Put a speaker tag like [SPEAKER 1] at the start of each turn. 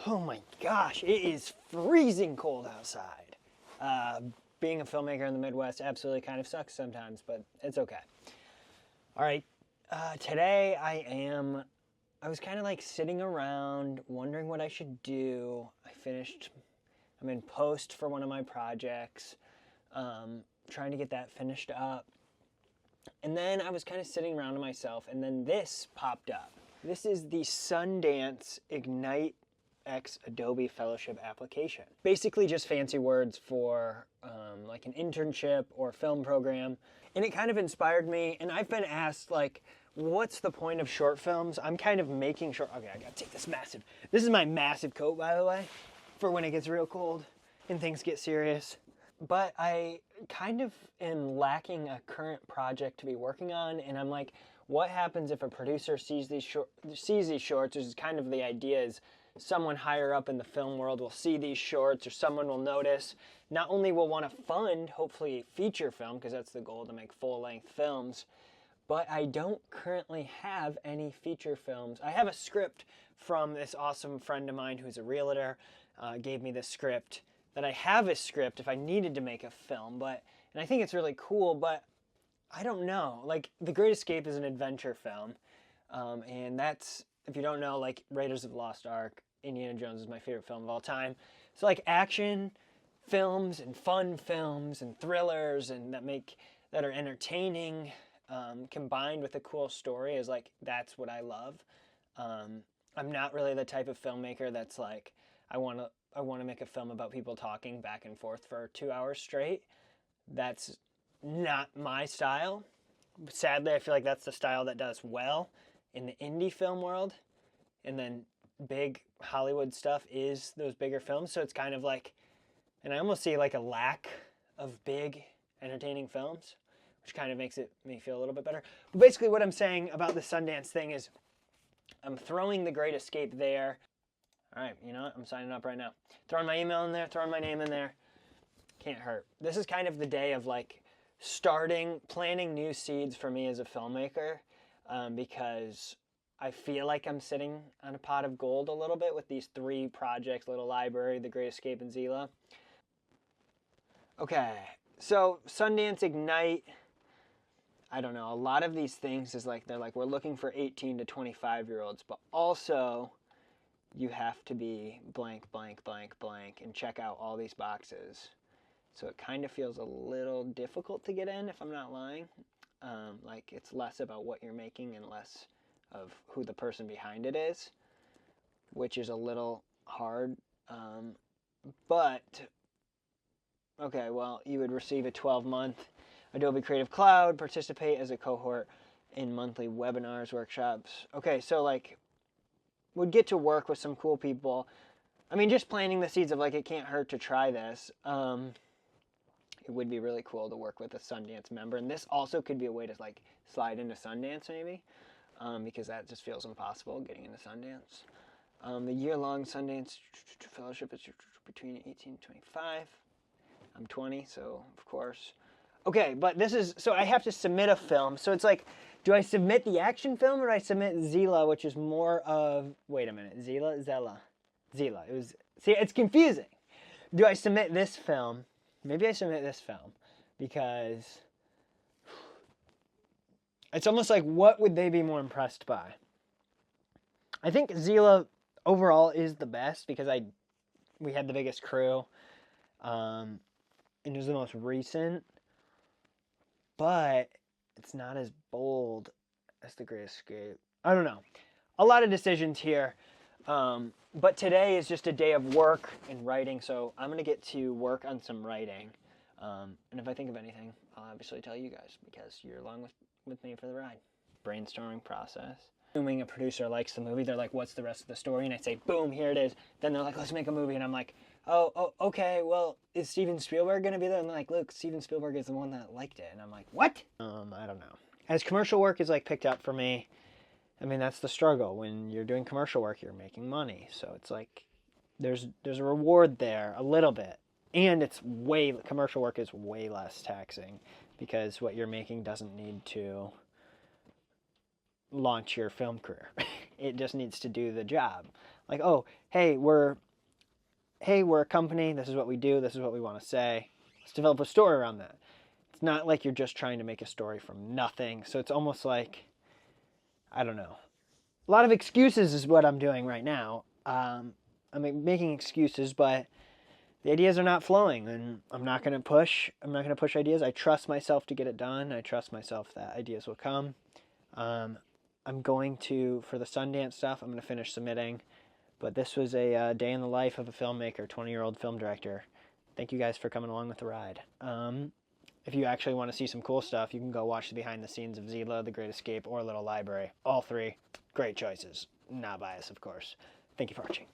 [SPEAKER 1] Oh my gosh, it is freezing cold outside. Being a filmmaker in the Midwest absolutely kind of sucks sometimes, but it's okay. All right, today I was kind of like sitting around wondering what I should do. I'm in post for one of my projects, trying to get that finished up. And then I was kind of sitting around to myself, and then this popped up. This is the Sundance Ignite X Adobe Fellowship application. Basically just fancy words for like an internship or film program. And it kind of inspired me, and I've been asked like, what's the point of short films? I'm kind of making short, okay, I gotta take this is my massive coat, by the way, for when it gets real cold and things get serious. But I kind of am lacking a current project to be working on, and I'm like, what happens if a producer sees these shorts, which is kind of the idea is someone higher up in the film world will see these shorts, or someone will notice, not only will want to fund, hopefully, feature film, because that's the goal, to make full-length films, but I don't currently have any feature films. I have a script from this awesome friend of mine who's a realtor, gave me this script, that I have a script if I needed to make a film, and I think it's really cool, but I don't know. Like, The Great Escape is an adventure film, and that's, if you don't know, like, Raiders of the Lost Ark, Indiana Jones is my favorite film of all time. So, like, action films and fun films and thrillers and that are entertaining, combined with a cool story is, like, that's what I love. I'm not really the type of filmmaker that's like, I want to make a film about people talking back and forth for 2 hours straight. That's not my style. Sadly, I feel like that's the style that does well in the indie film world. And then big Hollywood stuff is those bigger films. So it's kind of like, and I almost see like a lack of big entertaining films, which kind of makes me feel a little bit better. But basically what I'm saying about the Sundance thing is I'm throwing The Great Escape there. All right, you know what? I'm signing up right now. Throwing my email in there, throwing my name in there. Can't hurt. This is kind of the day of like planting new seeds for me as a filmmaker, because I feel like I'm sitting on a pot of gold a little bit with these 3 projects, Little Library, The Great Escape, and Zila. Okay, so Sundance Ignite, I don't know, a lot of these things is like, they're like, we're looking for 18 to 25-year-olds, but also you have to be blank, blank, blank, blank, and check out all these boxes. So it kind of feels a little difficult to get in, if I'm not lying. Like, it's less about what you're making and less of who the person behind it is, which is a little hard. But, okay, well, you would receive a 12-month Adobe Creative Cloud, participate as a cohort in monthly webinars, workshops. Okay, so, like, would get to work with some cool people. I mean, just planting the seeds of, like, it can't hurt to try this. It would be really cool to work with a Sundance member. And this also could be a way to, like, slide into Sundance, maybe, because that just feels impossible, getting into Sundance. The year-long Sundance Fellowship is between 18 and 25. I'm 20, so, of course. Okay, but so I have to submit a film. So it's like, do I submit the action film or do I submit Zila, which is more of, wait a minute, Zila? See, it's confusing. Do I submit this film? Maybe I submit this film because it's almost like, what would they be more impressed by? I think Zila overall is the best because we had the biggest crew, and it was the most recent, but it's not as bold as The Great Escape. I don't know. A lot of decisions here. But today is just a day of work and writing, so I'm going to get to work on some writing. And if I think of anything, I'll obviously tell you guys, because you're along with me for the ride. Brainstorming process. Assuming a producer likes the movie, they're like, what's the rest of the story? And I say, boom, here it is. Then they're like, let's make a movie. And I'm like, oh, okay, well, is Steven Spielberg going to be there? And they're like, look, Steven Spielberg is the one that liked it. And I'm like, what? I don't know. As commercial work is like picked up for me, I mean, that's the struggle. When you're doing commercial work, you're making money. So it's like, there's a reward there, a little bit. And commercial work is way less taxing because what you're making doesn't need to launch your film career. It just needs to do the job. Like, oh, hey, we're a company. This is what we do. This is what we want to say. Let's develop a story around that. It's not like you're just trying to make a story from nothing. So it's almost like, I don't know. A lot of excuses is what I'm doing right now. I'm making excuses, but the ideas are not flowing, and I'm not going to push. I'm not going to push ideas. I trust myself to get it done. I trust myself that ideas will come. I'm going to, for the Sundance stuff, I'm going to finish submitting. But this was a day in the life of a filmmaker, 20-year-old film director. Thank you guys for coming along with the ride. If you actually want to see some cool stuff, you can go watch the behind the scenes of Zila, The Great Escape, or Little Library. All three great choices. Not biased, of course. Thank you for watching.